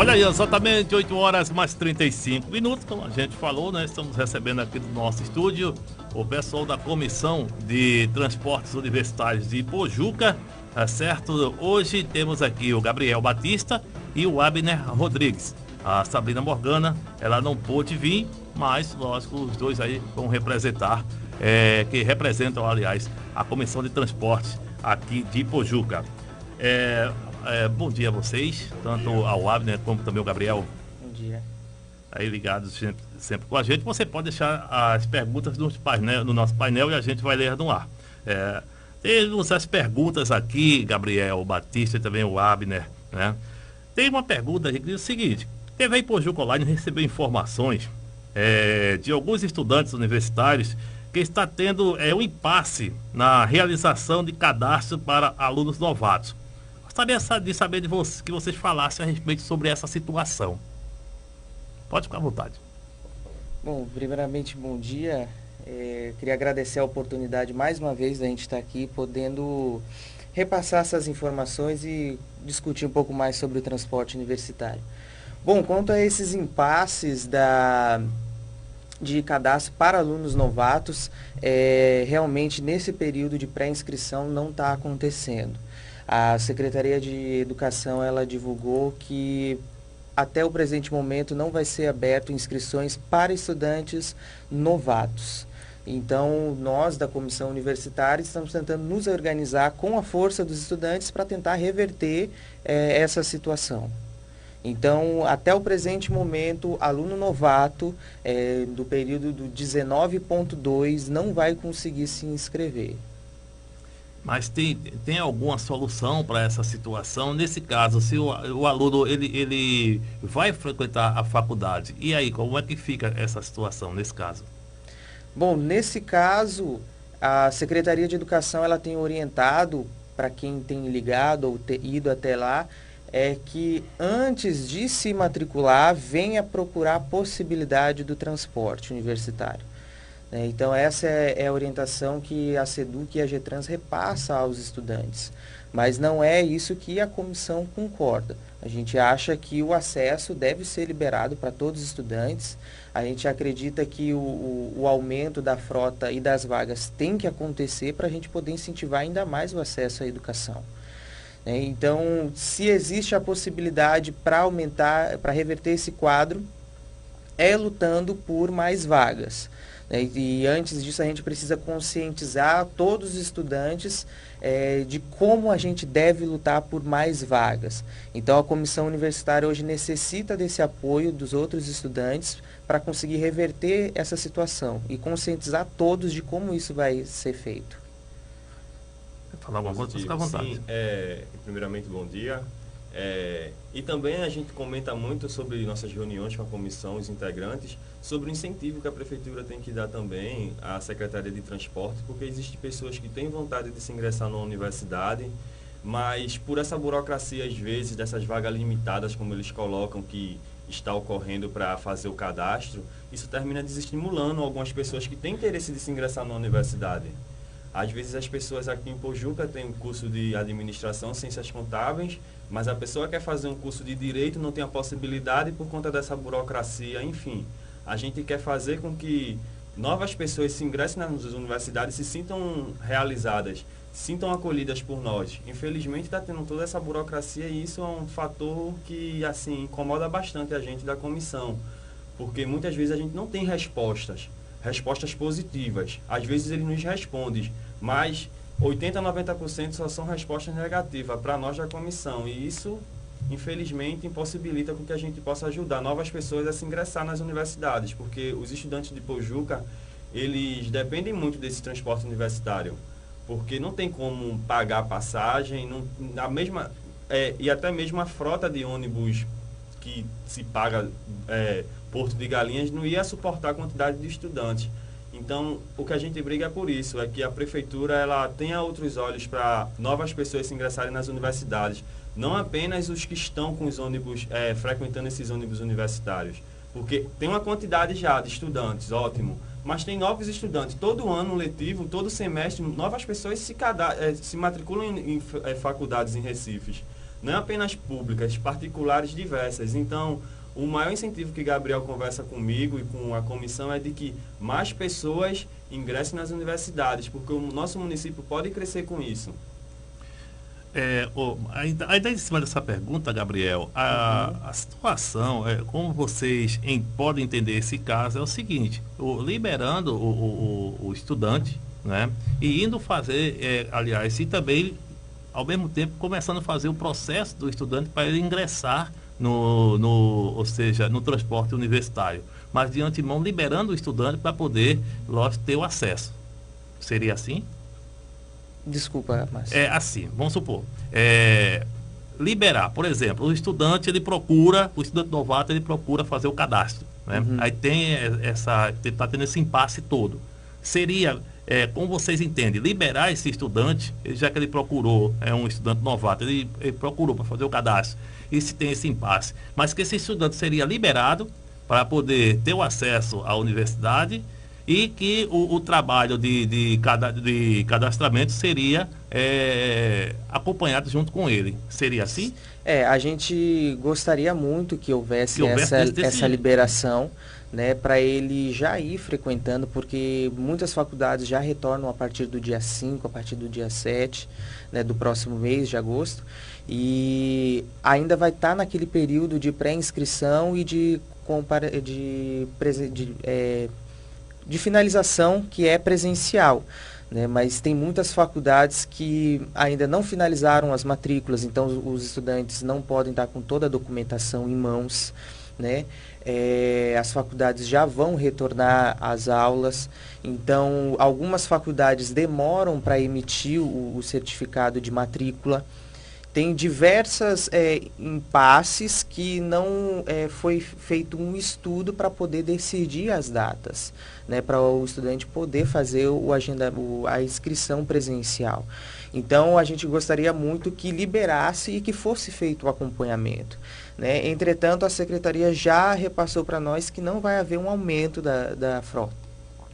Olha aí, exatamente 8 horas mais 35 minutos, como a gente falou, né? Estamos recebendo aqui no nosso estúdio o pessoal da Comissão de Transportes Universitários de Ipojuca, tá certo? Hoje temos aqui o Gabriel Batista e o Abner Rodrigues. A Sabrina Morgana, ela não pôde vir, mas, lógico, os dois aí vão representar, que representam, aliás, a Comissão de Transportes aqui de Ipojuca. Bom dia a vocês, tanto ao Abner como também ao Gabriel. Bom dia. Aí ligados sempre com a gente. Você pode deixar as perguntas no nosso painel e a gente vai ler no ar. Temos as perguntas aqui, Gabriel Batista e também o Abner, né? Tem uma pergunta aqui que diz o seguinte: TV Ipojuca Online recebeu informações de alguns estudantes universitários que está tendo um impasse na realização de cadastro para alunos novatos. Gostaria de saber de vocês, que vocês falassem a respeito sobre essa situação. Pode ficar à vontade. Bom, primeiramente, bom dia. Queria agradecer a oportunidade mais uma vez da gente estar aqui, podendo repassar essas informações e discutir um pouco mais sobre o transporte universitário. Bom, quanto a esses impasses de cadastro para alunos novatos, realmente nesse período de pré-inscrição não está acontecendo. A Secretaria de Educação, ela divulgou que até o presente momento não vai ser aberto inscrições para estudantes novatos. Então, nós da Comissão Universitária estamos tentando nos organizar com a força dos estudantes para tentar reverter essa situação. Então, até o presente momento, aluno novato do período do 19.2 não vai conseguir se inscrever. Mas tem alguma solução para essa situação? Nesse caso, se o aluno ele vai frequentar a faculdade, e aí, como é que fica essa situação nesse caso? Bom, nesse caso, a Secretaria de Educação ela tem orientado, para quem tem ligado ou ido até lá, que antes de se matricular, venha procurar a possibilidade do transporte universitário. Então, essa é a orientação que a SEDUC e a GETRANS repassa aos estudantes. Mas não é isso que a comissão concorda. A gente acha que o acesso deve ser liberado para todos os estudantes. A gente acredita que o aumento da frota e das vagas tem que acontecer para a gente poder incentivar ainda mais o acesso à educação. Então, se existe a possibilidade para aumentar, para reverter esse quadro, lutando por mais vagas. E antes disso a gente precisa conscientizar todos os estudantes de como a gente deve lutar por mais vagas. Então a comissão universitária hoje necessita desse apoio dos outros estudantes para conseguir reverter essa situação e conscientizar todos de como isso vai ser feito. Falar alguma coisa, fica à vontade. Sim, primeiramente bom dia. E também a gente comenta muito sobre nossas reuniões com a comissão, os integrantes, sobre o incentivo que a prefeitura tem que dar também à Secretaria de Transporte, porque existem pessoas que têm vontade de se ingressar na universidade, mas por essa burocracia, às vezes, dessas vagas limitadas, como eles colocam, que está ocorrendo para fazer o cadastro, isso termina desestimulando algumas pessoas que têm interesse de se ingressar na universidade. Às vezes as pessoas aqui em Ipojuca têm um curso de administração, ciências contábeis, mas a pessoa quer fazer um curso de direito, não tem a possibilidade por conta dessa burocracia, enfim. A gente quer fazer com que novas pessoas se ingressem nas universidades, se sintam realizadas, se sintam acolhidas por nós. Infelizmente está tendo toda essa burocracia e isso é um fator que assim incomoda bastante a gente da comissão, porque muitas vezes a gente não tem respostas positivas. Às vezes ele nos responde, mas 80% a 90% só são respostas negativas para nós da comissão. E isso, infelizmente, impossibilita com que a gente possa ajudar novas pessoas a se ingressar nas universidades, porque os estudantes de Ipojuca, eles dependem muito desse transporte universitário, porque não tem como pagar a passagem, e até mesmo a frota de ônibus que se paga Porto de Galinhas não ia suportar a quantidade de estudantes. Então, o que a gente briga é por isso, é que a prefeitura ela tenha outros olhos para novas pessoas se ingressarem nas universidades, não apenas os que estão com os ônibus, frequentando esses ônibus universitários, porque tem uma quantidade já de estudantes, ótimo, mas tem novos estudantes. Todo ano letivo, todo semestre, novas pessoas se matriculam em faculdades em Recife. não é apenas públicas, particulares diversas. Então, o maior incentivo que Gabriel conversa comigo e com a comissão é de que mais pessoas ingressem nas universidades, porque o nosso município pode crescer com isso. Ainda em cima dessa pergunta, Gabriel, a situação, como vocês podem entender esse caso, é o seguinte: liberando o estudante, né, e indo fazer, aliás, e também, ao mesmo tempo, começando a fazer o processo do estudante para ele ingressar ou seja, no transporte universitário, mas de antemão liberando o estudante para poder, lógico, ter o acesso. Seria assim? Desculpa, Márcio. É assim, vamos supor, liberar, por exemplo, o estudante novato, ele procura fazer o cadastro, né? Aí tem está tendo esse impasse todo. Seria, como vocês entendem, liberar esse estudante, já que ele procurou, um estudante novato, ele procurou para fazer o cadastro, e se tem esse impasse, mas que esse estudante seria liberado para poder ter o acesso à universidade, e que o trabalho de cadastramento seria acompanhado junto com ele. Seria assim? A gente gostaria muito que houvesse essa jeito. liberação, né, para ele já ir frequentando, porque muitas faculdades já retornam a partir do dia 5, a partir do dia 7, né, do próximo mês de agosto, e ainda vai estar naquele período de pré-inscrição e de finalização, que é presencial, né? Mas tem muitas faculdades que ainda não finalizaram as matrículas, então os estudantes não podem estar com toda a documentação em mãos, né? As faculdades já vão retornar às aulas, então algumas faculdades demoram para emitir o certificado de matrícula. Tem diversas impasses que não foi feito um estudo para poder decidir as datas, né, para o estudante poder fazer a inscrição presencial. Então, a gente gostaria muito que liberasse e que fosse feito o acompanhamento, né? Entretanto, a Secretaria já repassou para nós que não vai haver um aumento da frota.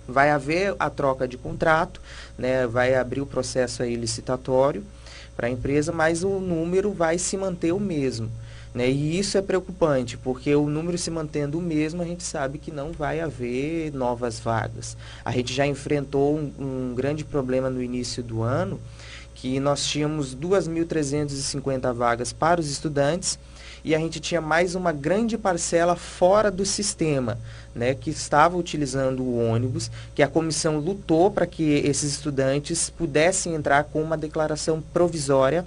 Vai haver a troca de contrato, né, vai abrir o processo aí licitatório para a empresa, mas o número vai se manter o mesmo, né? E isso é preocupante, porque o número se mantendo o mesmo, a gente sabe que não vai haver novas vagas. A gente já enfrentou um grande problema no início do ano, que nós tínhamos 2.350 vagas para os estudantes, e a gente tinha mais uma grande parcela fora do sistema, né, que estava utilizando o ônibus, que a comissão lutou para que esses estudantes pudessem entrar com uma declaração provisória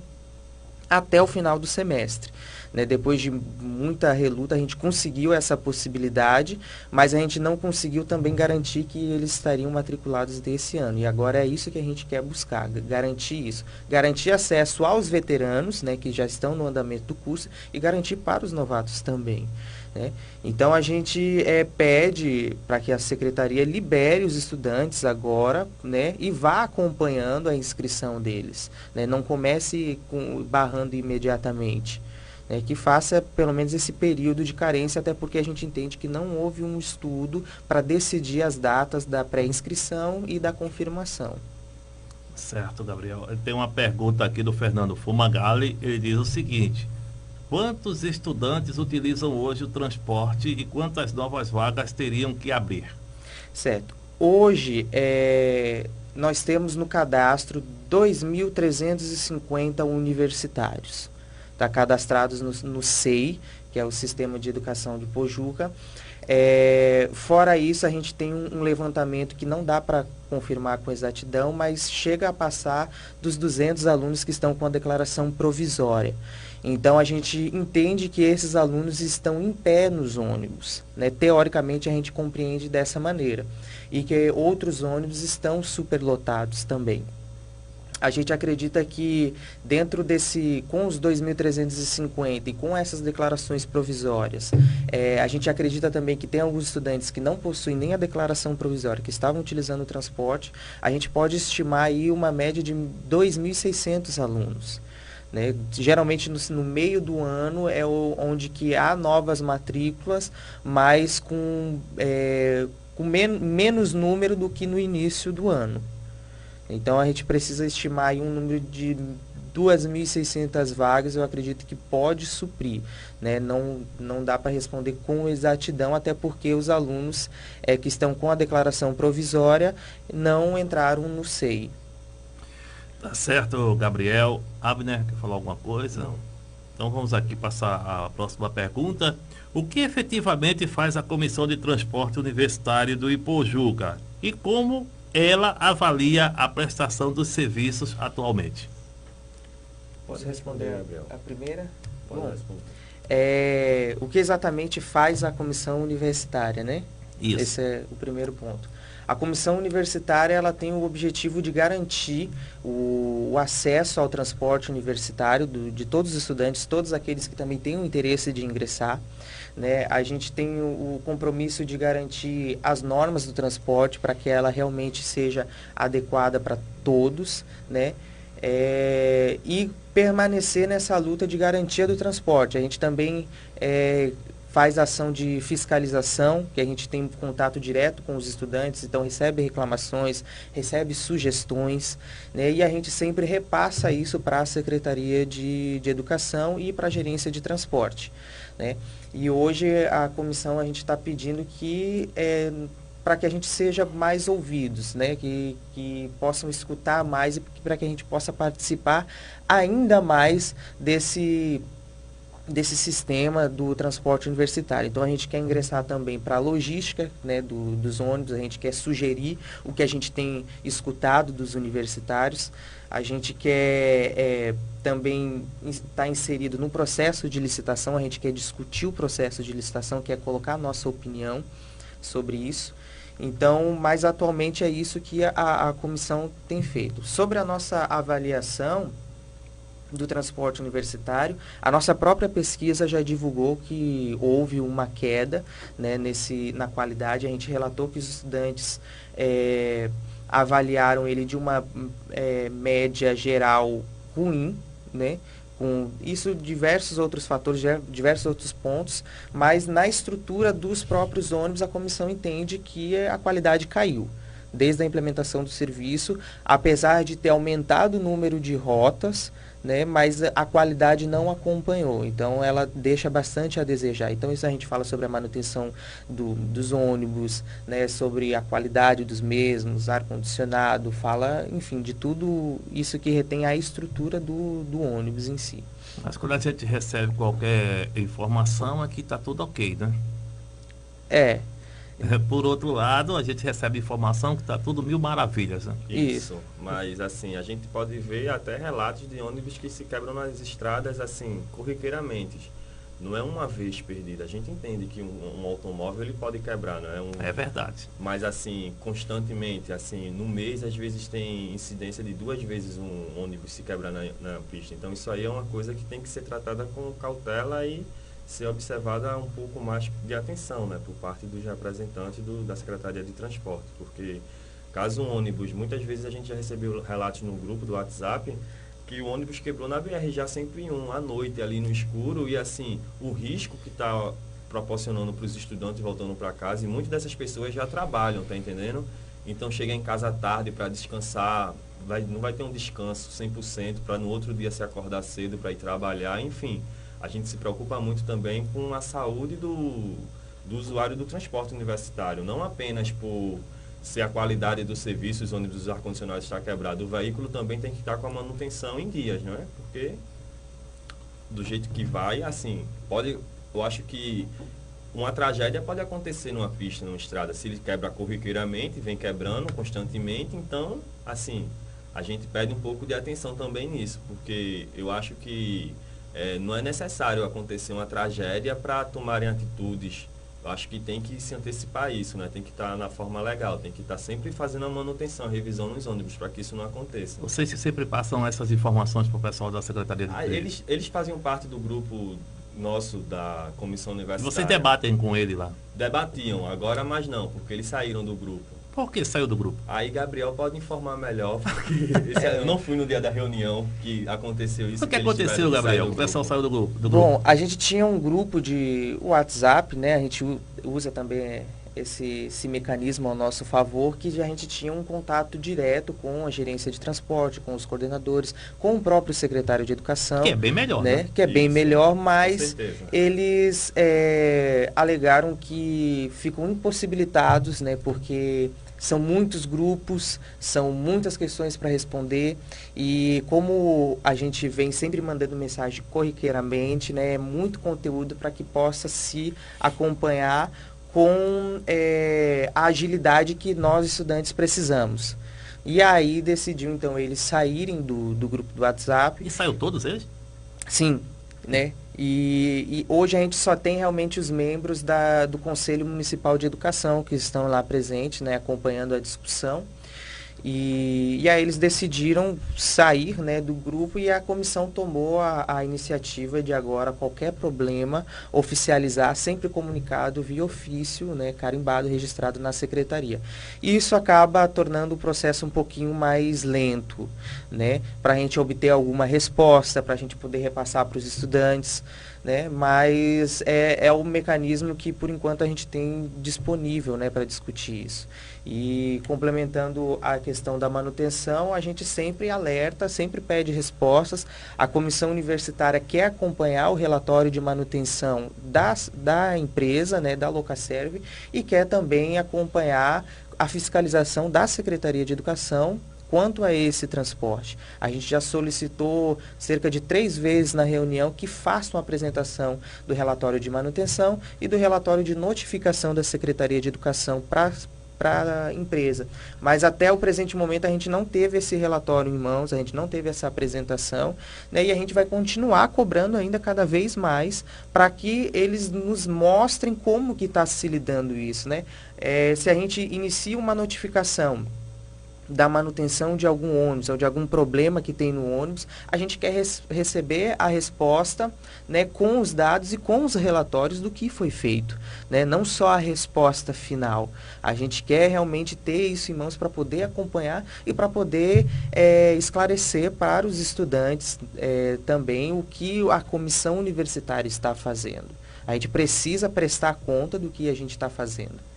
até o final do semestre, né? Depois de muita reluta, a gente conseguiu essa possibilidade, mas a gente não conseguiu também garantir que eles estariam matriculados desse ano. E agora é isso que a gente quer buscar, garantir isso. Garantir acesso aos veteranos, né, que já estão no andamento do curso, e garantir para os novatos também, né? Então a gente pede para que a secretaria libere os estudantes agora, né, e vá acompanhando a inscrição deles, né? Não comece barrando imediatamente, né, que faça pelo menos esse período de carência, até porque a gente entende que não houve um estudo para decidir as datas da pré-inscrição e da confirmação. Certo, Gabriel. Tem uma pergunta aqui do Fernando Fumagalli, ele diz o seguinte: quantos estudantes utilizam hoje o transporte e quantas novas vagas teriam que abrir? Certo. Hoje, nós temos no cadastro 2.350 universitários, tá, cadastrados no SEI, que é o Sistema de Educação de Pojuca. Fora isso, a gente tem um levantamento que não dá para confirmar com exatidão, mas chega a passar dos 200 alunos que estão com a declaração provisória. Então, a gente entende que esses alunos estão em pé nos ônibus, né? Teoricamente, a gente compreende dessa maneira. E que outros ônibus estão superlotados também. A gente acredita que dentro com os 2.350 e com essas declarações provisórias, a gente acredita também que tem alguns estudantes que não possuem nem a declaração provisória, que estavam utilizando o transporte. A gente pode estimar aí uma média de 2.600 alunos, né? Geralmente no meio do ano é onde que há novas matrículas, mas com menos número do que no início do ano. Então a gente precisa estimar aí um número de 2.600 vagas, eu acredito que pode suprir, né? Não dá para responder com exatidão, até porque os alunos que estão com a declaração provisória não entraram no SEI. Tá certo, Gabriel. Abner, quer falar alguma coisa? Não. Então vamos aqui passar a próxima pergunta. O que efetivamente faz a Comissão de Transporte Universitário do Ipojuca e como ela avalia a prestação dos serviços atualmente? Posso responder, Gabriel? a primeira? Pode Bom, responder. o que exatamente faz a comissão universitária, né? Isso. Esse é o primeiro ponto. A comissão universitária ela tem o objetivo de garantir o acesso ao transporte universitário de todos os estudantes, todos aqueles que também têm o interesse de ingressar, né? A gente tem o compromisso de garantir as normas do transporte para que ela realmente seja adequada para todos, né? E permanecer nessa luta de garantia do transporte. A gente também faz ação de fiscalização, que a gente tem contato direto com os estudantes, então recebe reclamações, recebe sugestões, né? E a gente sempre repassa isso para a Secretaria de Educação e para a Gerência de Transporte, né? E hoje a comissão a gente está pedindo que para que a gente seja mais ouvidos, né? Que possam escutar mais e para que a gente possa participar ainda mais desse sistema do transporte universitário. Então a gente quer ingressar também para a logística, né, dos ônibus, a gente quer sugerir o que a gente tem escutado dos universitários, a gente quer também estar inserido no processo de licitação, a gente quer discutir o processo de licitação, quer colocar a nossa opinião sobre isso. Então, mas atualmente é isso que a comissão tem feito. Sobre a nossa avaliação do transporte universitário, a nossa própria pesquisa já divulgou que houve uma queda, né, na qualidade. A gente relatou que os estudantes avaliaram ele de uma média geral ruim, né, com isso diversos outros fatores, diversos outros pontos, mas na estrutura dos próprios ônibus a comissão entende que a qualidade caiu. Desde a implementação do serviço, apesar de ter aumentado o número de rotas, né, mas a qualidade não acompanhou, então ela deixa bastante a desejar. Então isso a gente fala sobre a manutenção dos ônibus, né, sobre a qualidade dos mesmos, ar-condicionado, fala, enfim, de tudo isso que retém a estrutura do ônibus em si. Mas quando a gente recebe qualquer informação, aqui está tudo ok, né? Por outro lado, a gente recebe informação que está tudo mil maravilhas, né? Isso, mas assim, a gente pode ver até relatos de ônibus que se quebram nas estradas, assim, corriqueiramente. Não é uma vez perdida. A gente entende que um automóvel ele pode quebrar, não é? É verdade. Mas assim, constantemente, assim, no mês, às vezes tem incidência de 2 vezes um ônibus se quebrar na pista. Então isso aí é uma coisa que tem que ser tratada com cautela e ser observada um pouco mais de atenção, né, por parte dos representantes da Secretaria de Transporte, porque caso um ônibus, muitas vezes a gente já recebeu relatos no grupo do WhatsApp, que o ônibus quebrou na BR-JA 101 à noite, ali no escuro, e assim, o risco que está proporcionando para os estudantes voltando para casa, e muitas dessas pessoas já trabalham, tá entendendo? Então chega em casa à tarde para descansar, não vai ter um descanso 100% para no outro dia se acordar cedo para ir trabalhar, enfim. A gente se preocupa muito também com a saúde do usuário do transporte universitário, não apenas por ser a qualidade dos serviços, ônibus ar-condicionados está quebrado. O veículo também tem que estar com a manutenção em dias, não é? Porque do jeito que vai, assim, eu acho que uma tragédia pode acontecer numa pista, numa estrada, se ele quebra corriqueiramente, vem quebrando constantemente, então, assim, a gente pede um pouco de atenção também nisso, porque eu acho que não é necessário acontecer uma tragédia para tomarem atitudes. Eu acho que tem que se antecipar isso, né? Tem que estar na forma legal, tem que estar sempre fazendo a manutenção, a revisão nos ônibus, para que isso não aconteça. Vocês sempre passam essas informações para o pessoal da Secretaria de Eles faziam parte do grupo nosso da comissão universitária. Vocês debatem com ele lá? Debatiam, agora mais não, porque eles saíram do grupo. Por que saiu do grupo? Aí Gabriel pode informar melhor, porque eu não fui no dia da reunião que aconteceu isso. O que aconteceu, Gabriel? O pessoal saiu do grupo? Bom, a gente tinha um grupo de WhatsApp, né? A gente usa também esse mecanismo ao nosso favor, que a gente tinha um contato direto com a gerência de transporte, com os coordenadores, com o próprio secretário de educação. Que é bem melhor, né? Que é bem melhor, mas certeza. eles alegaram que ficam impossibilitados, né? Porque são muitos grupos, são muitas questões para responder, e como a gente vem sempre mandando mensagem corriqueiramente, né, é muito conteúdo para que possa se acompanhar com a agilidade que nós estudantes precisamos. E aí decidiu então eles saírem do grupo do WhatsApp. E saiu todos eles? Sim, né? E hoje a gente só tem realmente os membros do Conselho Municipal de Educação que estão lá presentes, né, acompanhando a discussão. E aí eles decidiram sair, né, do grupo, e a comissão tomou a iniciativa de agora qualquer problema oficializar, sempre comunicado via ofício, né, carimbado, registrado na secretaria. E isso acaba tornando o processo um pouquinho mais lento, né, para a gente obter alguma resposta, para a gente poder repassar para os estudantes, né, mas é o mecanismo que por enquanto a gente tem disponível, né, para discutir isso. E complementando a questão da manutenção, a gente sempre alerta, sempre pede respostas. A comissão universitária quer acompanhar o relatório de manutenção da empresa, né, da Locaserve, e quer também acompanhar a fiscalização da Secretaria de Educação quanto a esse transporte. A gente já solicitou cerca de 3 vezes na reunião que façam a apresentação do relatório de manutenção e do relatório de notificação da Secretaria de Educação para a empresa. Mas até o presente momento a gente não teve esse relatório em mãos, a gente não teve essa apresentação, né, e a gente vai continuar cobrando ainda cada vez mais para que eles nos mostrem como que está se lidando isso, né? Se a gente inicia uma notificação da manutenção de algum ônibus ou de algum problema que tem no ônibus, a gente quer receber a resposta, né, com os dados e com os relatórios do que foi feito, né, não só a resposta final. A gente quer realmente ter isso em mãos para poder acompanhar e para poder esclarecer para os estudantes também o que a comissão universitária está fazendo. A gente precisa prestar conta do que a gente está fazendo.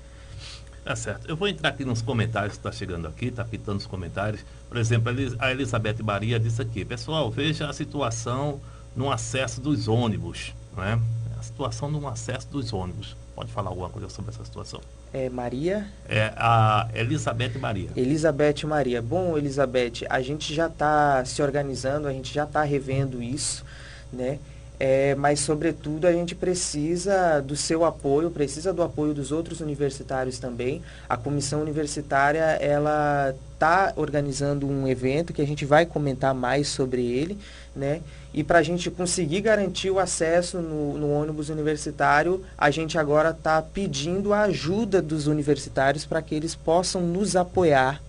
Tá certo. Eu vou entrar aqui nos comentários que está chegando aqui, está pitando os comentários. Por exemplo, a Elizabeth Maria disse aqui: pessoal, veja a situação no acesso dos ônibus, né? A situação no acesso dos ônibus. Pode falar alguma coisa sobre essa situação? Maria? A Elizabeth Maria. Elizabeth Maria. Bom, Elizabeth, a gente já está se organizando, a gente já está revendo isso, né? Mas, sobretudo, a gente precisa do seu apoio, precisa do apoio dos outros universitários também. A comissão universitária, ela está organizando um evento que a gente vai comentar mais sobre ele, né? E para a gente conseguir garantir o acesso no ônibus universitário, a gente agora está pedindo a ajuda dos universitários para que eles possam nos apoiar.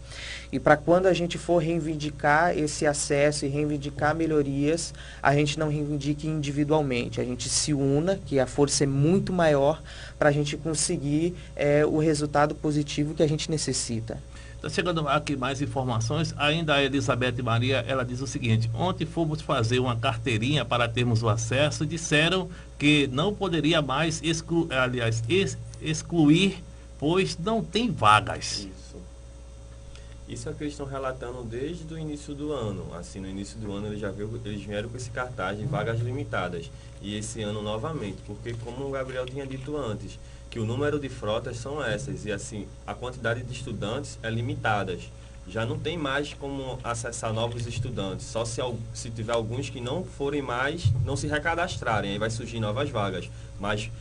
E para quando a gente for reivindicar esse acesso e reivindicar melhorias, a gente não reivindique individualmente, a gente se una, que a força é muito maior para a gente conseguir o resultado positivo que a gente necessita. Está chegando aqui mais informações. Ainda a Elizabeth Maria, ela diz o seguinte: ontem fomos fazer uma carteirinha para termos o acesso e disseram que não poderia mais excluir, pois não tem vagas. Isso é o que eles estão relatando desde o início do ano. Assim, no início do ano eles vieram com esse cartaz de vagas limitadas. E esse ano novamente, porque como o Gabriel tinha dito antes, que o número de frotas são essas, e assim, a quantidade de estudantes é limitada. Já não tem mais como acessar novos estudantes, só se tiver alguns que não forem mais, não se recadastrarem, aí vai surgir novas vagas. Mas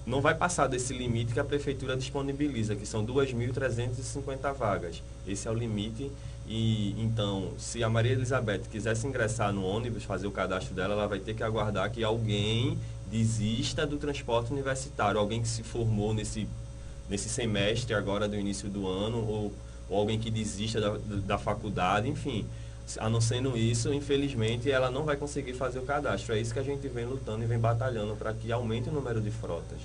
não vai passar desse limite que a prefeitura disponibiliza, que são 2.350 vagas. Esse é o limite. E então, se a Maria Elizabeth quisesse ingressar no ônibus, fazer o cadastro dela, ela vai ter que aguardar que alguém desista do transporte universitário, alguém que se formou nesse semestre agora do início do ano, ou alguém que desista da faculdade, enfim. A não sendo isso, infelizmente, ela não vai conseguir fazer o cadastro. É isso que a gente vem lutando e vem batalhando para que aumente o número de frotas.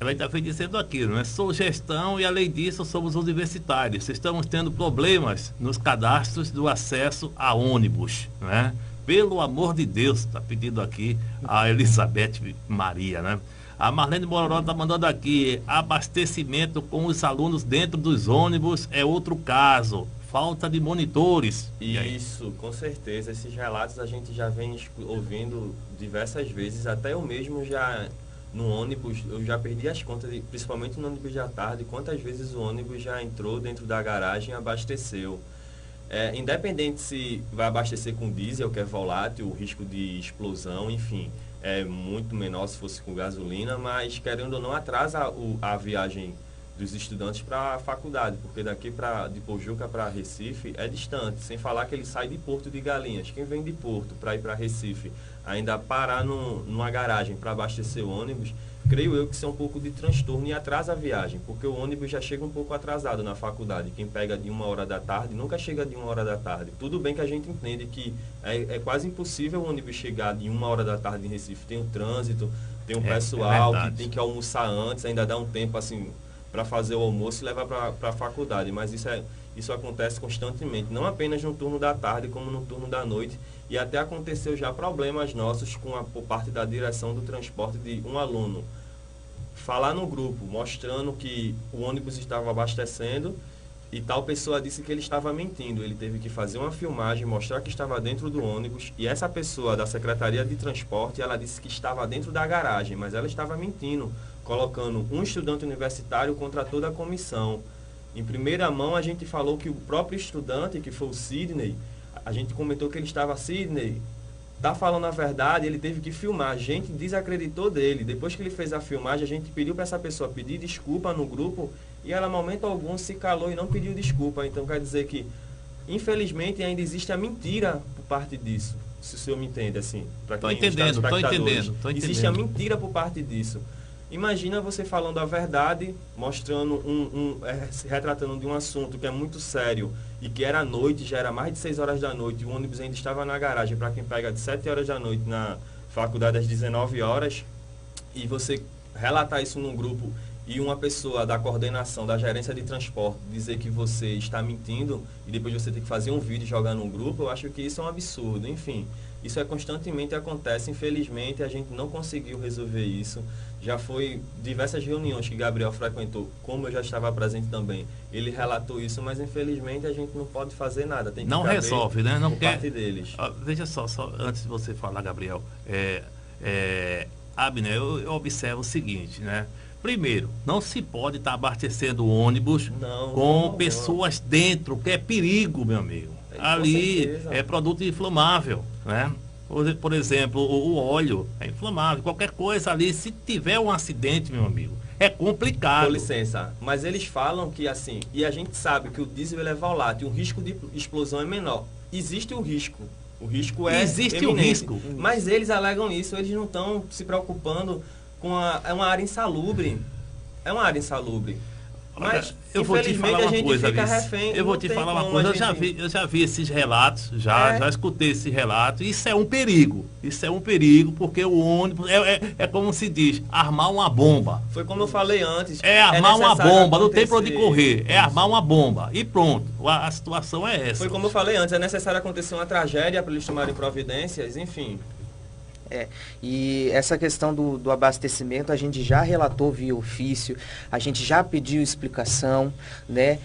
Ela está dizendo aqui, não é? Sou gestão e, além disso, somos universitários. Estamos tendo problemas nos cadastros do acesso a ônibus, né? Pelo amor de Deus, está pedindo aqui a Elizabeth Maria, né? A Marlene Mororó está mandando aqui, abastecimento com os alunos dentro dos ônibus é outro caso. Falta de monitores. Isso, com certeza. Esses relatos a gente já vem ouvindo diversas vezes. Até eu mesmo já, no ônibus, eu já perdi as contas, principalmente no ônibus da tarde, quantas vezes o ônibus já entrou dentro da garagem e abasteceu. Independente se vai abastecer com diesel, que é volátil, o risco de explosão, enfim, é muito menor se fosse com gasolina, mas querendo ou não atrasa a viagem dos estudantes para a faculdade, porque daqui de Pojuca para Recife é distante, sem falar que ele sai de Porto de Galinhas. Quem vem de Porto para ir para Recife, ainda parar numa garagem para abastecer o ônibus, creio eu que isso é um pouco de transtorno e atrasa a viagem, porque o ônibus já chega um pouco atrasado na faculdade. Quem pega de 1h da tarde nunca chega de 1h da tarde. Tudo bem que a gente entende que é quase impossível o ônibus chegar de 1h da tarde em Recife. Tem o trânsito, tem o pessoal que tem que almoçar antes, ainda dá um tempo assim para fazer o almoço e levar para a faculdade, mas isso acontece constantemente, não apenas no turno da tarde, como no turno da noite, e até aconteceu já problemas nossos por parte da direção do transporte de um aluno falar no grupo, mostrando que o ônibus estava abastecendo e tal pessoa disse que ele estava mentindo. Ele teve que fazer uma filmagem, mostrar que estava dentro do ônibus, e essa pessoa da Secretaria de Transporte, ela disse que estava dentro da garagem, mas ela estava mentindo, colocando um estudante universitário contra toda a comissão. Em primeira mão, a gente falou que o próprio estudante, que foi o Sidney, a gente comentou que ele estava, Sidney, tá falando a verdade, ele teve que filmar. A gente desacreditou dele. Depois que ele fez a filmagem, a gente pediu para essa pessoa pedir desculpa no grupo e ela, em momento algum, se calou e não pediu desculpa. Então, quer dizer que, infelizmente, ainda existe a mentira por parte disso. Se o senhor me entende, assim. Estou entendendo. Existe a mentira por parte disso. Imagina você falando a verdade, mostrando se retratando de um assunto que é muito sério e que era à noite, já era mais de 6 horas da noite, e o ônibus ainda estava na garagem para quem pega de 7 horas da noite na faculdade às 19 horas, e você relatar isso num grupo e uma pessoa da coordenação, da gerência de transporte, dizer que você está mentindo e depois você tem que fazer um vídeo e jogar num grupo, eu acho que isso é um absurdo. Enfim, isso constantemente acontece. Infelizmente, a gente não conseguiu resolver isso. Já foi diversas reuniões que Gabriel frequentou, como eu já estava presente também. Ele relatou isso, mas infelizmente a gente não pode fazer nada. Tem que não resolve, né? Não quer. Parte deles. Veja só, antes de você falar, Gabriel, Abner, eu observo o seguinte, né? Primeiro, não se pode estar abastecendo ônibus com pessoas dentro, que é perigo, meu amigo. Ali é produto inflamável, né? Por exemplo, o óleo é inflamável. Qualquer coisa ali, se tiver um acidente, meu amigo, é complicado. Com licença, mas eles falam que assim, e a gente sabe que o diesel ele é volátil, o risco de explosão é menor. Existe o risco. O risco é Existe eminente, o risco. Mas eles alegam isso, eles não estão se preocupando com é uma área insalubre. É uma área insalubre. Mas, eu vou te falar uma coisa, refém. Eu vou te falar uma coisa, eu já vi esses relatos, já escutei esse relato. Isso é um perigo. Isso é um perigo, porque o ônibus é como se diz, armar uma bomba. Foi como eu falei antes. É armar uma bomba, não tem para onde correr. É armar uma bomba. E pronto. A situação é essa. Foi como eu falei antes, é necessário acontecer uma tragédia para eles tomarem providências, enfim. E essa questão do abastecimento a gente já relatou via ofício, a gente já pediu explicação, né?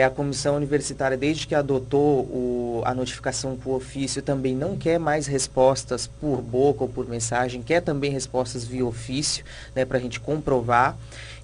A comissão universitária, desde que adotou a notificação por ofício, também não quer mais respostas por boca ou por mensagem, quer também respostas via ofício, né, para a gente comprovar.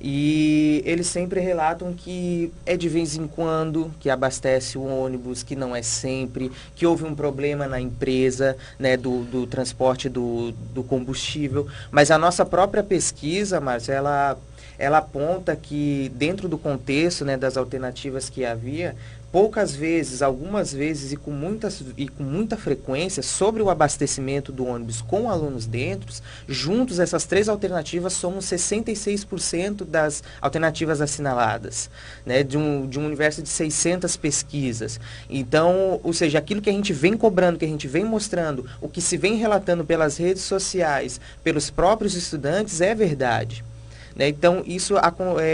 E eles sempre relatam que é de vez em quando que abastece o ônibus, que não é sempre, que houve um problema na empresa, né, do transporte do combustível. Mas a nossa própria pesquisa, Márcia, ela aponta que dentro do contexto, né, das alternativas que havia, poucas vezes, algumas vezes e com muita frequência, sobre o abastecimento do ônibus com alunos dentro, juntos essas três alternativas somam 66% das alternativas assinaladas, né, de um universo de 600 pesquisas. Então, ou seja, aquilo que a gente vem cobrando, que a gente vem mostrando, o que se vem relatando pelas redes sociais, pelos próprios estudantes, é verdade. Né? Então, isso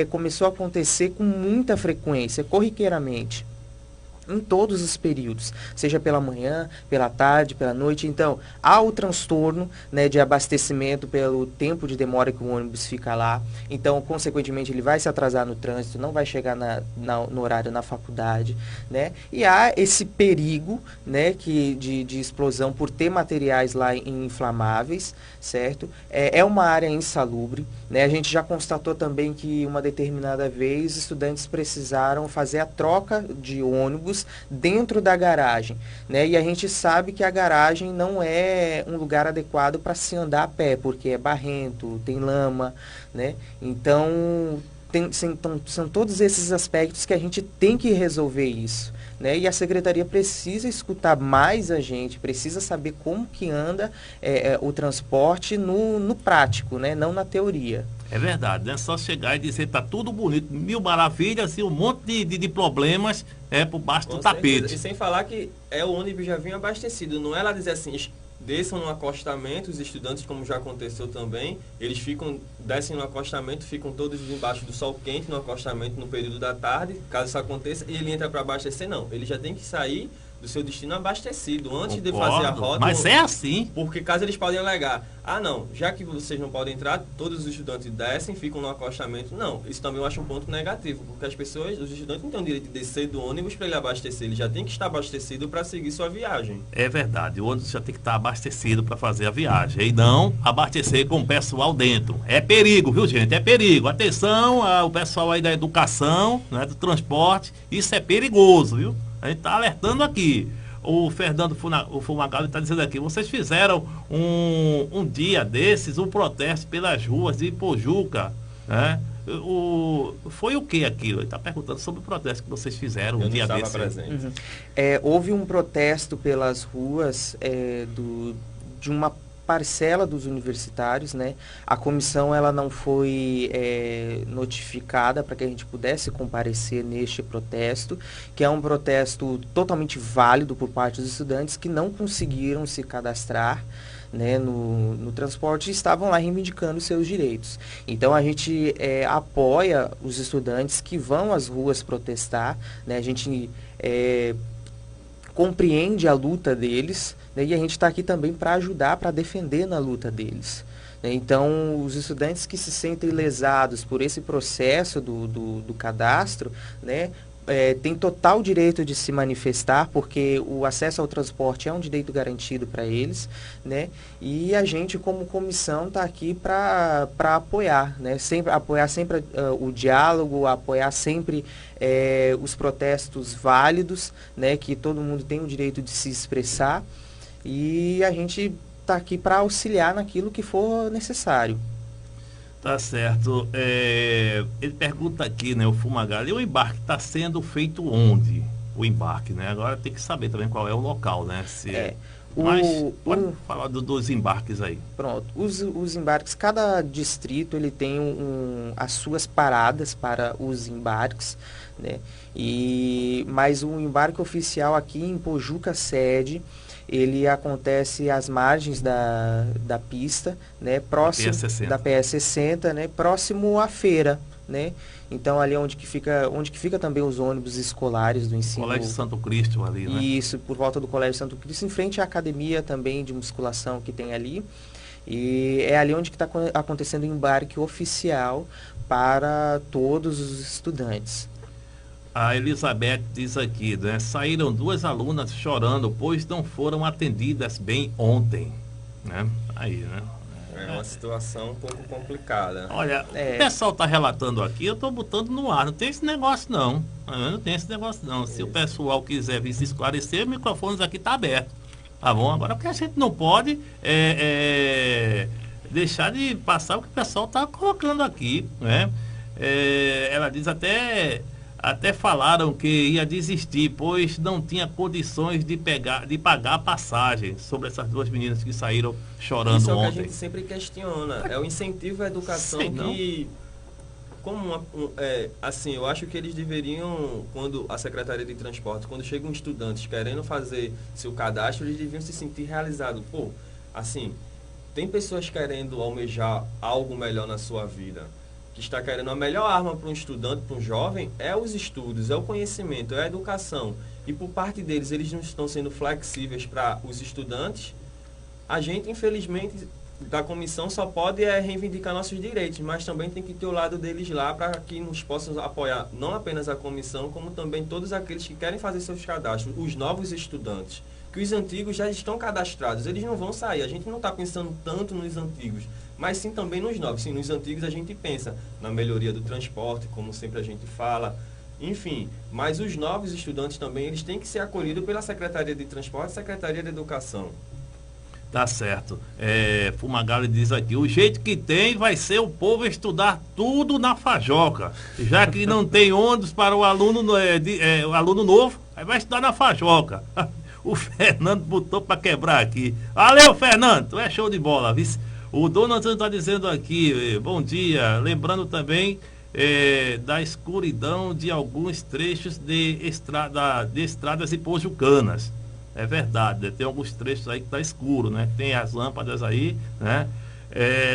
começou a acontecer com muita frequência, corriqueiramente. em todos os períodos, seja pela manhã, pela tarde, pela noite. Então, há o transtorno, né, de abastecimento pelo tempo de demora que o ônibus fica lá. Então, consequentemente, ele vai se atrasar no trânsito, não vai chegar no horário na faculdade, né? E há esse perigo, né, de explosão por ter materiais lá inflamáveis, certo? É uma área insalubre, né? A gente já constatou também que uma determinada vez estudantes precisaram fazer a troca de ônibus dentro da garagem, né? E a gente sabe que a garagem não é um lugar adequado para se andar a pé, porque é barrento, tem lama, né? Então, são todos esses aspectos que a gente tem que resolver isso, né? E a secretaria precisa escutar mais a gente, precisa saber como que anda o transporte no prático, né? Não na teoria. É verdade, não é só chegar e dizer tá tudo bonito, mil maravilhas e um monte de problemas por baixo do tapete. E sem falar que o ônibus já vinha abastecido, não é ela dizer assim, desçam no acostamento, os estudantes, como já aconteceu também, eles descem no acostamento, ficam todos embaixo do sol quente no acostamento no período da tarde, caso isso aconteça, e ele entra para abastecer, não. Ele já tem que sair do seu destino abastecido, antes de fazer a rota. Mas é assim. Porque caso eles podem alegar, não, já que vocês não podem entrar, todos os estudantes descem, ficam no acostamento. Não, isso também eu acho um ponto negativo, porque os estudantes não têm o direito de descer do ônibus para ele abastecer, ele já tem que estar abastecido para seguir sua viagem. É verdade, o ônibus já tem que estar abastecido para fazer a viagem, e não abastecer com o pessoal dentro. É perigo, viu, gente? É perigo. Atenção ao pessoal aí da educação, né, do transporte, isso é perigoso, viu? A gente está alertando aqui. O Fernando Fumagalli está dizendo aqui, vocês fizeram um dia desses, um protesto pelas ruas de Pojuca, né? Foi o que aquilo? Ele está perguntando sobre o protesto que vocês fizeram um dia desses. Presente. Uhum. Houve um protesto pelas ruas de uma parcela dos universitários, né? A comissão ela não foi notificada para que a gente pudesse comparecer neste protesto, que é um protesto totalmente válido por parte dos estudantes que não conseguiram se cadastrar, né, no transporte e estavam lá reivindicando seus direitos. Então a gente apoia os estudantes que vão às ruas protestar, né? A gente compreende a luta deles, né, e a gente está aqui também para ajudar, para defender na luta deles. Né? Então, os estudantes que se sentem lesados por esse processo do cadastro, né, têm total direito de se manifestar, porque o acesso ao transporte é um direito garantido para eles, né? E a gente, como comissão, está aqui para apoiar, né? Apoiar sempre o diálogo, apoiar sempre os protestos válidos, né? Que todo mundo tem o direito de se expressar, e a gente está aqui para auxiliar naquilo que for necessário. Tá certo. Ele pergunta aqui, né, o Fumagalli, o embarque está sendo feito onde? O embarque, né? Agora tem que saber também qual é o local, né? Mas pode falar dos embarques aí. Pronto. Os embarques, cada distrito ele tem as suas paradas para os embarques, né? Mas o embarque oficial aqui em Pojuca sede, ele acontece às margens da pista, né, próximo da PS60, né, próximo à feira, né? Então ali onde que fica também os ônibus escolares do ensino. Colégio Santo Cristo ali, né? Isso, por volta do Colégio Santo Cristo, em frente à academia também de musculação que tem ali. E é ali onde que está acontecendo o embarque oficial para todos os estudantes. A Elizabeth diz aqui, né? Saíram 2 alunas chorando, pois não foram atendidas bem ontem, né? Aí, né? É uma situação um pouco complicada. Olha, o pessoal está relatando aqui, eu estou botando no ar, não tem esse negócio não. Não tem esse negócio não. Se o pessoal quiser vir se esclarecer, o microfone aqui está aberto. Tá bom? Agora, porque a gente não pode deixar de passar o que o pessoal está colocando aqui, né? Ela diz até falaram que ia desistir, pois não tinha condições de pagar a passagem, sobre essas 2 meninas que saíram chorando Isso é ontem. o que a gente sempre questiona. É o incentivo à educação que, assim, eu acho que eles deveriam, quando a Secretaria de Transporte, quando chegam estudantes querendo fazer seu cadastro, eles deviam se sentir realizados. Pô, assim, tem pessoas querendo almejar algo melhor na sua vida, que está querendo a melhor arma para um estudante, para um jovem, é os estudos, é o conhecimento, é a educação. E por parte deles, eles não estão sendo flexíveis para os estudantes, a gente, infelizmente, da comissão só pode reivindicar nossos direitos, mas também tem que ter o lado deles lá para que nos possam apoiar não apenas a comissão, como também todos aqueles que querem fazer seus cadastros, os novos estudantes, que os antigos já estão cadastrados, eles não vão sair, a gente não está pensando tanto nos antigos, mas sim também nos novos. Sim, nos antigos a gente pensa na melhoria do transporte, como sempre a gente fala, enfim, mas os novos estudantes também, eles têm que ser acolhidos pela Secretaria de Transporte e Secretaria de Educação. Tá certo. Fumagalli diz aqui, o jeito que tem vai ser o povo estudar tudo na Fajoca. Já que não tem ônibus para o aluno, o aluno novo, aí vai estudar na Fajoca. O Fernando botou para quebrar aqui. Valeu, Fernando, tu é show de bola, viu? O Dona Antônio está dizendo aqui, bom dia, lembrando também da escuridão de alguns trechos de estradas e pojucanas. É verdade, tem alguns trechos aí que tá escuro, né? Tem as lâmpadas aí, né?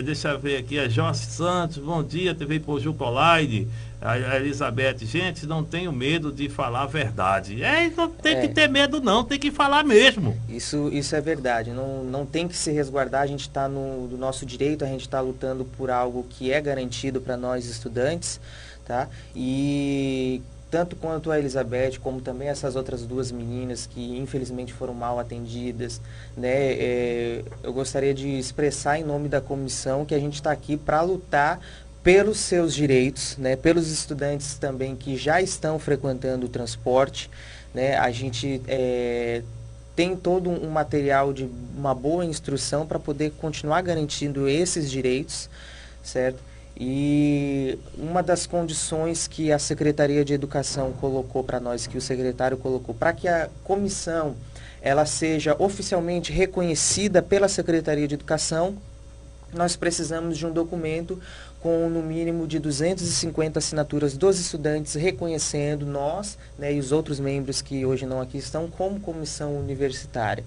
Deixa eu ver aqui, a Jorge Santos, bom dia, TV Pojuca Online. A Elizabeth, gente, não tenho medo de falar a verdade. Não tem que ter medo não, tem que falar mesmo. Isso é verdade, não tem que se resguardar, a gente está no nosso direito, a gente está lutando por algo que é garantido para nós estudantes, tá? E tanto quanto a Elizabeth, como também essas outras duas meninas que infelizmente foram mal atendidas, né? Eu gostaria de expressar em nome da comissão que a gente está aqui para lutar pelos seus direitos, né? Pelos estudantes também que já estão frequentando o transporte, né? A gente tem todo um material de uma boa instrução para poder continuar garantindo esses direitos, certo? E uma das condições que a Secretaria de Educação colocou para nós, que o secretário colocou, para que a comissão ela seja oficialmente reconhecida pela Secretaria de Educação, nós precisamos de um documento com no mínimo de 250 assinaturas dos estudantes reconhecendo nós, né, e os outros membros que hoje não aqui estão como comissão universitária,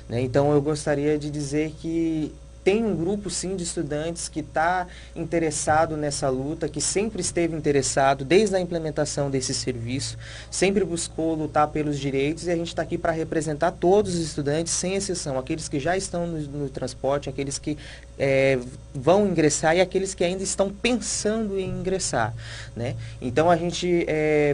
né? Então eu gostaria de dizer que tem um grupo, sim, de estudantes que está interessado nessa luta, que sempre esteve interessado desde a implementação desse serviço, sempre buscou lutar pelos direitos e a gente está aqui para representar todos os estudantes, sem exceção, aqueles que já estão no transporte, aqueles que vão ingressar e aqueles que ainda estão pensando em ingressar, né? Então a gente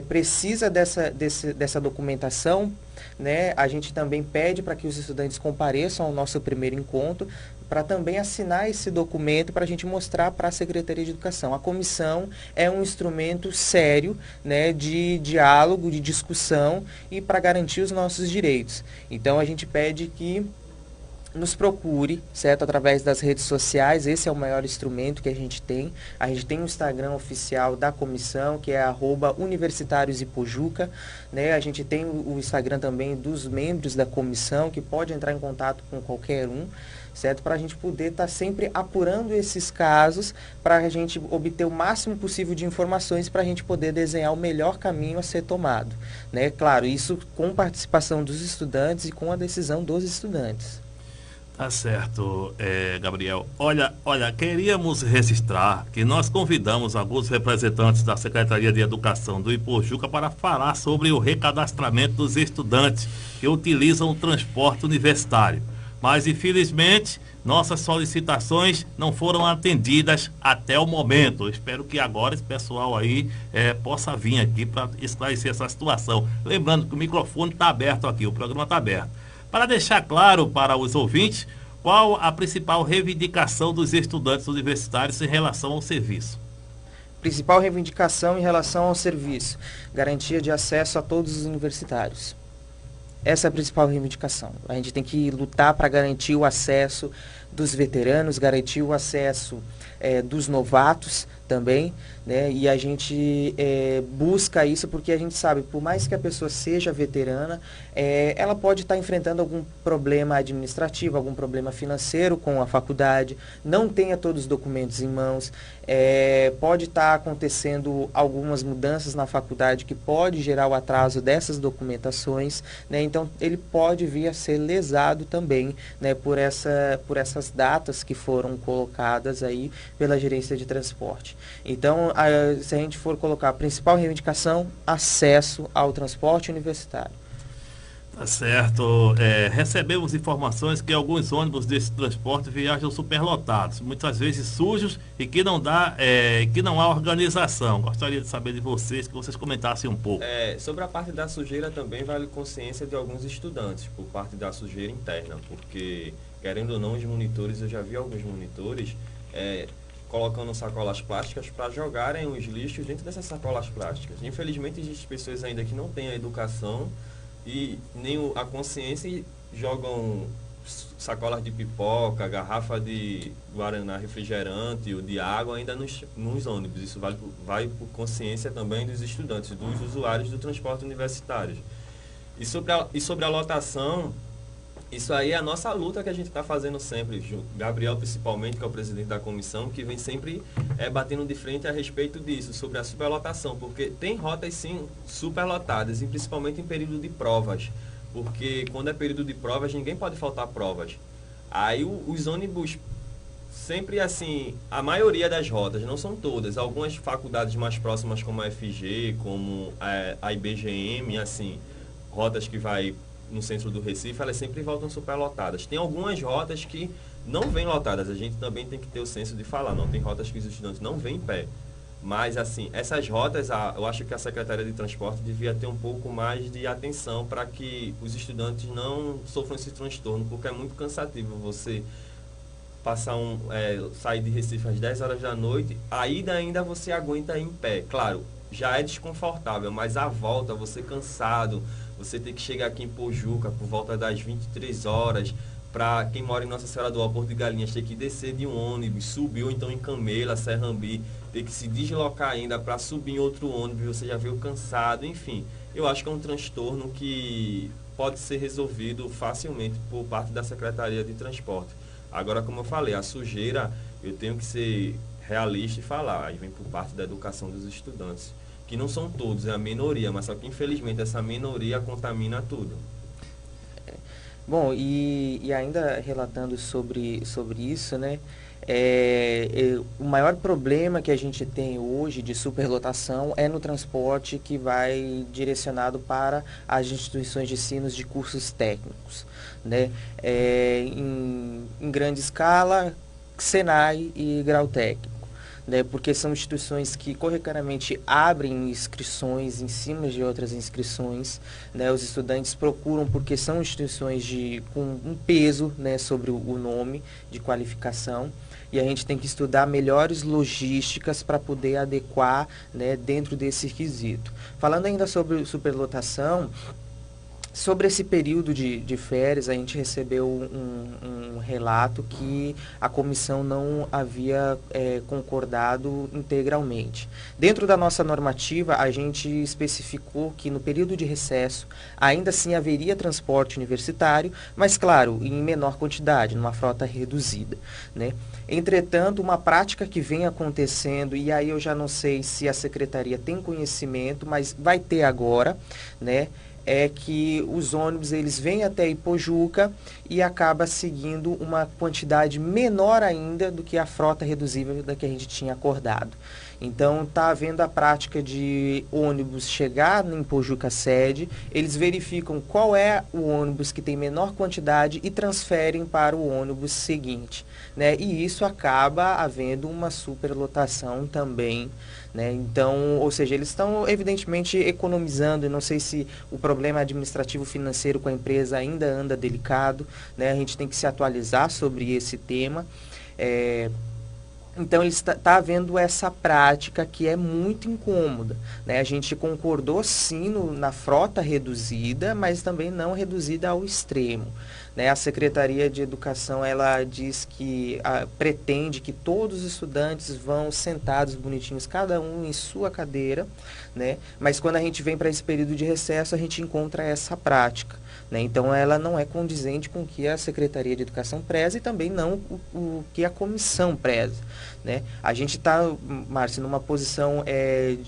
precisa dessa documentação, né? A gente também pede para que os estudantes compareçam ao nosso primeiro encontro, para também assinar esse documento para a gente mostrar para a Secretaria de Educação. A comissão é um instrumento sério, né, de diálogo, de discussão e para garantir os nossos direitos. Então a gente pede que nos procure, certo? Através das redes sociais, esse é o maior instrumento que a gente tem. A gente tem um Instagram oficial da comissão, que é @universitariosipojuca, né? A gente tem o Instagram também dos membros da comissão, que pode entrar em contato com qualquer um, certo? Para a gente poder estar sempre apurando esses casos, para a gente obter o máximo possível de informações, para a gente poder desenhar o melhor caminho a ser tomado, né? Claro, isso com participação dos estudantes e com a decisão dos estudantes. Tá certo, Gabriel. Olha, queríamos registrar que nós convidamos alguns representantes da Secretaria de Educação do Ipojuca para falar sobre o recadastramento dos estudantes que utilizam o transporte universitário. Mas, infelizmente, nossas solicitações não foram atendidas até o momento. Eu espero que agora esse pessoal aí possa vir aqui para esclarecer essa situação. Lembrando que o microfone está aberto aqui, o programa está aberto. Para deixar claro para os ouvintes, qual a principal reivindicação dos estudantes universitários em relação ao serviço? Principal reivindicação em relação ao serviço: garantia de acesso a todos os universitários. Essa é a principal reivindicação. A gente tem que lutar para garantir o acesso dos veteranos, garantir o acesso dos novatos também, né? E a gente busca isso porque a gente sabe, por mais que a pessoa seja veterana, ela pode estar enfrentando algum problema administrativo, algum problema financeiro com a faculdade, não tenha todos os documentos em mãos, pode estar acontecendo algumas mudanças na faculdade que pode gerar o atraso dessas documentações, né? Então ele pode vir a ser lesado também, né, por essas datas que foram colocadas aí pela gerência de transporte. Então, se a gente for colocar a principal reivindicação, acesso ao transporte universitário. Tá certo. Recebemos informações que alguns ônibus desse transporte viajam superlotados, muitas vezes sujos e que não há organização. Gostaria de saber de vocês, que vocês comentassem um pouco. Sobre a parte da sujeira também vale consciência de alguns estudantes, por parte da sujeira interna, porque, querendo ou não, os monitores, eu já vi alguns monitores colocando sacolas plásticas para jogarem os lixos dentro dessas sacolas plásticas. Infelizmente, existem pessoas ainda que não têm a educação e nem a consciência e jogam sacolas de pipoca, garrafa de guaraná refrigerante ou de água ainda nos ônibus. Isso vai por consciência também dos estudantes, dos usuários do transporte universitário. E sobre a lotação, isso aí é a nossa luta que a gente está fazendo sempre. Gabriel, principalmente, que é o presidente da comissão, que vem sempre batendo de frente a respeito disso, sobre a superlotação, porque tem rotas, sim, superlotadas, e principalmente em período de provas, porque quando é período de provas, ninguém pode faltar provas. Aí os ônibus, sempre assim, a maioria das rotas, não são todas, algumas faculdades mais próximas, como a FG, como a IBGM, assim, rotas que vai no centro do Recife, elas sempre voltam superlotadas. Tem algumas rotas que não vêm lotadas, a gente também tem que ter o senso de falar, não tem rotas que os estudantes não vêm em pé. Mas, assim, essas rotas, eu acho que a Secretaria de Transporte devia ter um pouco mais de atenção para que os estudantes não sofram esse transtorno, porque é muito cansativo você sair de Recife às 10 horas da noite, a ida ainda você aguenta ir em pé. Claro, já é desconfortável, mas a volta, você cansado, você tem que chegar aqui em Pojuca por volta das 23 horas, para quem mora em Nossa Senhora do Ó, Porto de Galinhas, ter que descer de um ônibus, subir ou então em Camela, Serrambi, ter que se deslocar ainda para subir em outro ônibus, você já veio cansado, enfim. Eu acho que é um transtorno que pode ser resolvido facilmente por parte da Secretaria de Transporte. Agora, como eu falei, a sujeira, eu tenho que ser realista e falar, aí vem por parte da educação dos estudantes, que não são todos, é a minoria, mas só que infelizmente essa minoria contamina tudo. Bom, e ainda relatando sobre isso, né, o maior problema que a gente tem hoje de superlotação é no transporte que vai direcionado para as instituições de ensino de cursos técnicos, né, em grande escala, Senai e Grau Técnico. Né, porque são instituições que corriqueiramente abrem inscrições em cima de outras inscrições, né, os estudantes procuram porque são instituições com um peso, né, sobre o nome de qualificação, e a gente tem que estudar melhores logísticas para poder adequar, né, dentro desse requisito. Falando ainda sobre superlotação, sobre esse período de férias, a gente recebeu um relato que a comissão não havia concordado integralmente. Dentro da nossa normativa, a gente especificou que no período de recesso, ainda assim haveria transporte universitário, mas, claro, em menor quantidade, numa frota reduzida, né? Entretanto, uma prática que vem acontecendo, e aí eu já não sei se a secretaria tem conhecimento, mas vai ter agora, né? É que os ônibus eles vêm até Ipojuca e acaba seguindo uma quantidade menor ainda do que a frota reduzível da que a gente tinha acordado. Então, está havendo a prática de ônibus chegar em Pojuca sede, eles verificam qual é o ônibus que tem menor quantidade e transferem para o ônibus seguinte, né? E isso acaba havendo uma superlotação também, né? Então, ou seja, eles estão evidentemente economizando, não sei se o problema administrativo financeiro com a empresa ainda anda delicado, né? A gente tem que se atualizar sobre esse tema. Então, está havendo essa prática que é muito incômoda, né? A gente concordou sim na frota reduzida, mas também não reduzida ao extremo, né? A Secretaria de Educação, ela diz que pretende que todos os estudantes vão sentados bonitinhos, cada um em sua cadeira, né? Mas quando a gente vem para esse período de recesso, a gente encontra essa prática, né? Então, ela não é condizente com o que a Secretaria de Educação preza e também não o que a comissão preza, né? A gente está, Márcio, numa posição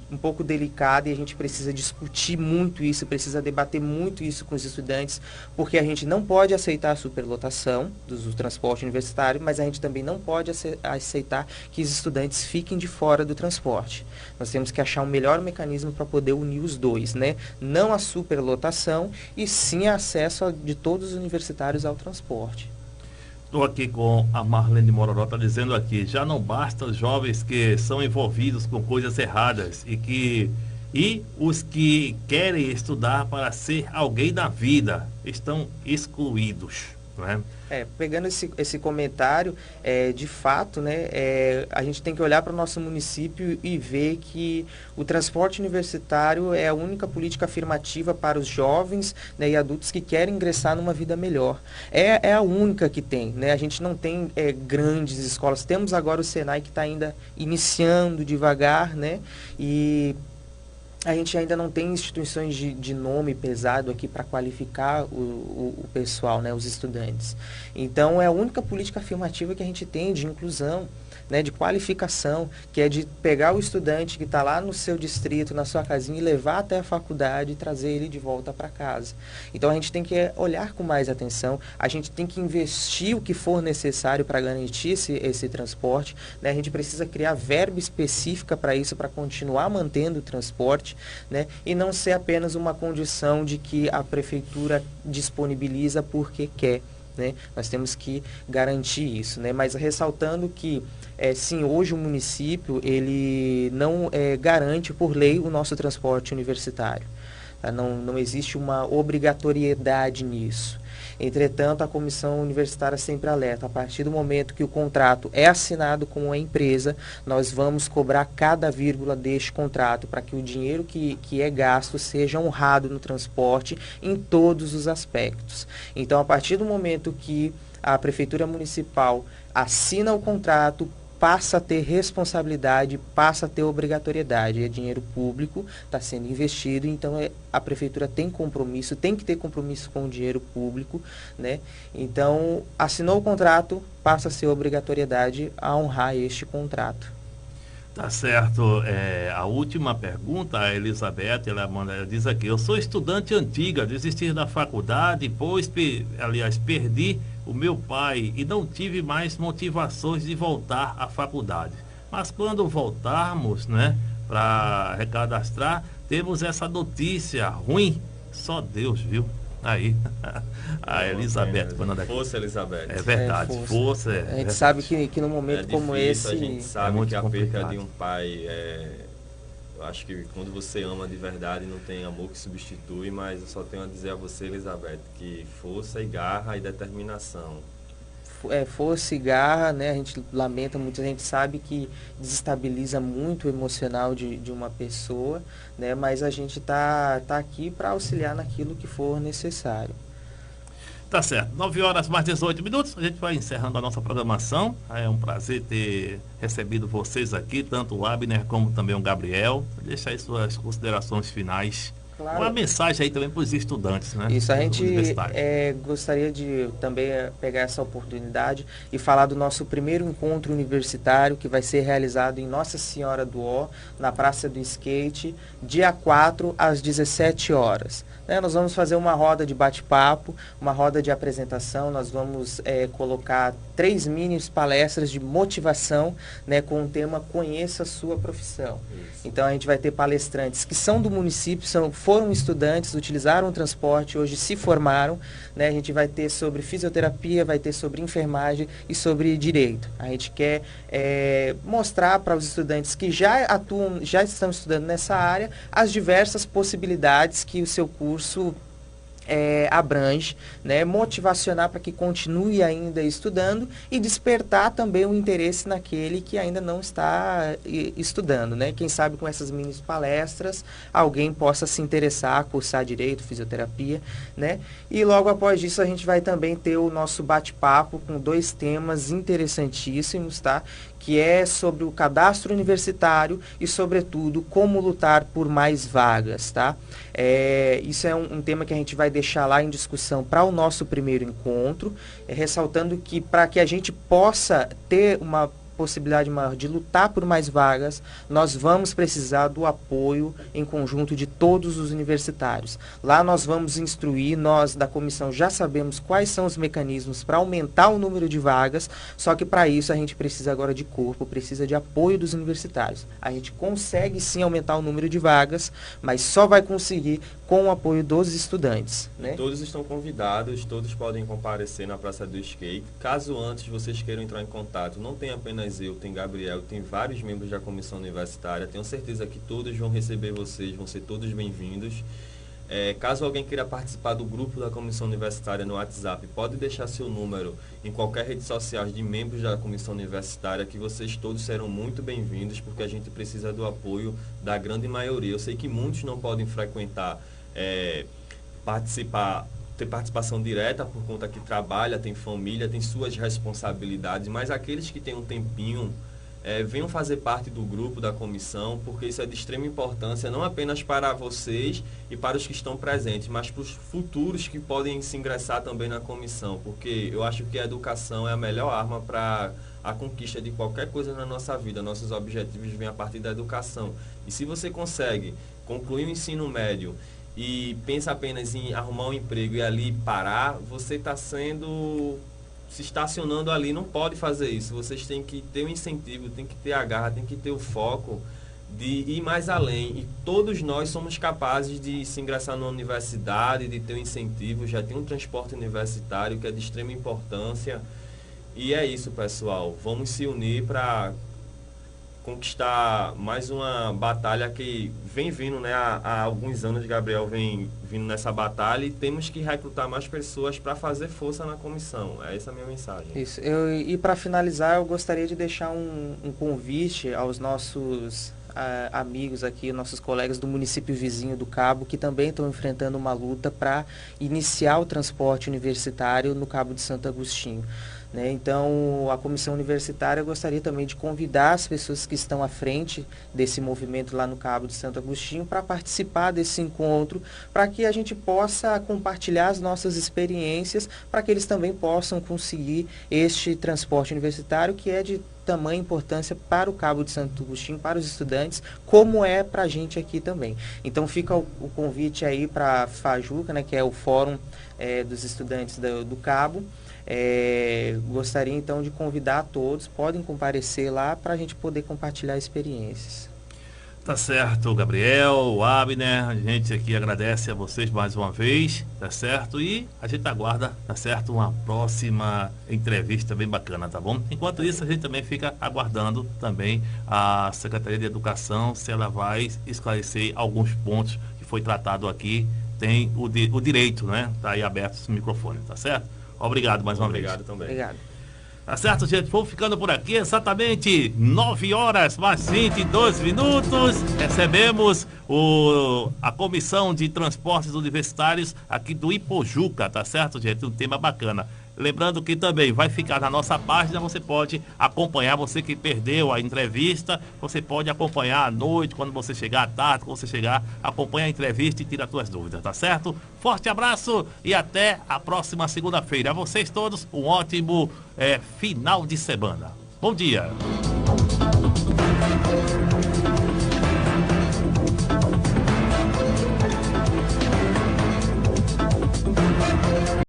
um pouco delicada e a gente precisa discutir muito isso, precisa debater muito isso com os estudantes, porque a gente não pode aceitar aceitar a superlotação do transporte universitário, mas a gente também não pode aceitar que os estudantes fiquem de fora do transporte. Nós temos que achar um melhor mecanismo para poder unir os dois, né? Não a superlotação e sim acesso de todos os universitários ao transporte. Estou aqui com a Marlene Mororó, está dizendo aqui, já não basta os jovens que são envolvidos com coisas erradas e os que querem estudar para ser alguém da vida estão excluídos, né? Pegando esse comentário, de fato, né, a gente tem que olhar para o nosso município e ver que o transporte universitário é a única política afirmativa para os jovens, né, e adultos que querem ingressar numa vida melhor. É a única que tem, né? A gente não tem grandes escolas. Temos agora o Senai que está ainda iniciando devagar, né? E a gente ainda não tem instituições de nome pesado aqui para qualificar o pessoal, né, os estudantes. Então, é a única política afirmativa que a gente tem de inclusão, né, de qualificação, que é de pegar o estudante que está lá no seu distrito, na sua casinha, e levar até a faculdade e trazer ele de volta para casa. Então, a gente tem que olhar com mais atenção, a gente tem que investir o que for necessário para garantir esse transporte, né? A gente precisa criar verba específica para isso, para continuar mantendo o transporte, né? E não ser apenas uma condição de que a prefeitura disponibiliza porque quer, né? Nós temos que garantir isso, né? Mas ressaltando que, sim, hoje o município ele não garante por lei o nosso transporte universitário. Tá? Não existe uma obrigatoriedade nisso. Entretanto, a comissão universitária sempre alerta, a partir do momento que o contrato é assinado com a empresa, nós vamos cobrar cada vírgula deste contrato para que o dinheiro que é gasto seja honrado no transporte em todos os aspectos. Então, a partir do momento que a Prefeitura Municipal assina o contrato, passa a ter responsabilidade, passa a ter obrigatoriedade. É dinheiro público, está sendo investido, então a prefeitura tem compromisso, tem que ter compromisso com o dinheiro público, né? Então, assinou o contrato, passa a ser obrigatoriedade a honrar este contrato. Tá certo. A última pergunta, a Elizabeth, ela diz aqui, eu sou estudante antiga, desisti da faculdade, pois, perdi o meu pai e não tive mais motivações de voltar à faculdade. Mas quando voltarmos, né, para recadastrar, temos essa notícia ruim, só Deus viu. Aí, a Elizabeth. Força, Elizabeth. É verdade, força. A gente sabe que num momento como esse... A gente sabe que a perda de um pai eu acho que quando você ama de verdade não tem amor que substitui, mas eu só tenho a dizer a você, Elizabeth, que força e garra e determinação. Força e garra, né? A gente lamenta muito, a gente sabe que desestabiliza muito o emocional de uma pessoa, né? Mas a gente tá aqui para auxiliar naquilo que for necessário. Tá certo, 9h mais 18 minutos, a gente vai encerrando a nossa programação. É um prazer ter recebido vocês aqui, tanto o Abner como também o Gabriel. Deixa aí suas considerações finais. Claro. Uma mensagem aí também para os estudantes, né? Isso, a gente gostaria de também pegar essa oportunidade e falar do nosso primeiro encontro universitário, que vai ser realizado em Nossa Senhora do Ó, na Praça do Skate, dia 4 às 17 horas. Nós vamos fazer uma roda de bate-papo, uma roda de apresentação, nós vamos colocar 3 mini palestras de motivação, né, com o tema Conheça a Sua Profissão. Isso. Então a gente vai ter palestrantes que são do município, foram estudantes, utilizaram o transporte, hoje se formaram, né? A gente vai ter sobre fisioterapia, vai ter sobre enfermagem e sobre direito. A gente quer mostrar para os estudantes que já estão estudando nessa área, as diversas possibilidades que o seu curso abrange, né? Motivacionar para que continue ainda estudando e despertar também o interesse naquele que ainda não está estudando, né? Quem sabe com essas mini palestras alguém possa se interessar a cursar direito, fisioterapia, né? E logo após isso a gente vai também ter o nosso bate-papo com 2 temas interessantíssimos, tá? Que é sobre o cadastro universitário e, sobretudo, como lutar por mais vagas, tá? Isso é um tema que a gente vai deixar lá em discussão para o nosso primeiro encontro, ressaltando que para que a gente possa ter uma possibilidade maior de lutar por mais vagas, nós vamos precisar do apoio em conjunto de todos os universitários. Lá nós vamos instruir, nós da comissão já sabemos quais são os mecanismos para aumentar o número de vagas, só que para isso a gente precisa agora de corpo, precisa de apoio dos universitários. A gente consegue sim aumentar o número de vagas, mas só vai conseguir com o apoio dos estudantes, né? Todos estão convidados, todos podem comparecer na Praça do Skate. Caso antes vocês queiram entrar em contato, não tem apenas eu, tem Gabriel, tem vários membros da comissão universitária. Tenho certeza que todos vão receber vocês, vão ser todos bem-vindos. Caso alguém queira participar do grupo da comissão universitária no WhatsApp, pode deixar seu número em qualquer rede social de membros da comissão universitária, que vocês todos serão muito bem-vindos, porque a gente precisa do apoio da grande maioria. Eu sei que muitos não podem frequentar, ter participação direta por conta que trabalha, tem família, tem suas responsabilidades, mas aqueles que têm um tempinho, venham fazer parte do grupo, da comissão, porque isso é de extrema importância, não apenas para vocês e para os que estão presentes, mas para os futuros que podem se ingressar também na comissão, porque eu acho que a educação é a melhor arma para a conquista de qualquer coisa na nossa vida. Nossos objetivos vêm a partir da educação. E se você consegue concluir o ensino médio e pensa apenas em arrumar um emprego e ali parar, você está se estacionando ali. Não pode fazer isso. Vocês têm que ter um incentivo, tem que ter a garra, tem que ter o foco de ir mais além. E todos nós somos capazes de se ingressar numa universidade, de ter um incentivo. Já tem um transporte universitário que é de extrema importância. E é isso, pessoal. Vamos se unir para conquistar mais uma batalha que vem vindo, né? Há alguns anos, Gabriel vem vindo nessa batalha, e temos que recrutar mais pessoas para fazer força na comissão. É essa a minha mensagem. Isso. E para finalizar, eu gostaria de deixar um convite aos nossos amigos aqui, nossos colegas do município vizinho do Cabo, que também estão enfrentando uma luta para iniciar o transporte universitário no Cabo de Santo Agostinho. Então, a comissão universitária gostaria também de convidar as pessoas que estão à frente desse movimento lá no Cabo de Santo Agostinho para participar desse encontro, para que a gente possa compartilhar as nossas experiências, para que eles também possam conseguir este transporte universitário, que é de tamanha importância para o Cabo de Santo Agostinho, para os estudantes, como é para a gente aqui também. Então fica o convite aí para a FAJUCA, né, que é o Fórum dos Estudantes do Cabo. Gostaria então de convidar a todos, podem comparecer lá para a gente poder compartilhar experiências. Tá certo, Gabriel, Abner, a gente aqui agradece a vocês mais uma vez, tá certo? E a gente aguarda, tá certo, uma próxima entrevista bem bacana, tá bom? Enquanto isso, a gente também fica aguardando também a Secretaria de Educação, se ela vai esclarecer alguns pontos que foi tratado aqui. Tem o direito, né? Tá aí aberto esse microfone, tá certo? Obrigado mais uma vez. Obrigado também. Obrigado. Tá certo, gente? Vou ficando por aqui, exatamente 9 horas mais 22 minutos. Recebemos a Comissão de Transportes Universitários aqui do Ipojuca, tá certo, gente? Um tema bacana. Lembrando que também vai ficar na nossa página, você pode acompanhar, você que perdeu a entrevista, você pode acompanhar à noite, quando você chegar à tarde, quando você chegar, acompanha a entrevista e tira as suas dúvidas, tá certo? Forte abraço e até a próxima segunda-feira. A vocês todos, um ótimo final de semana. Bom dia!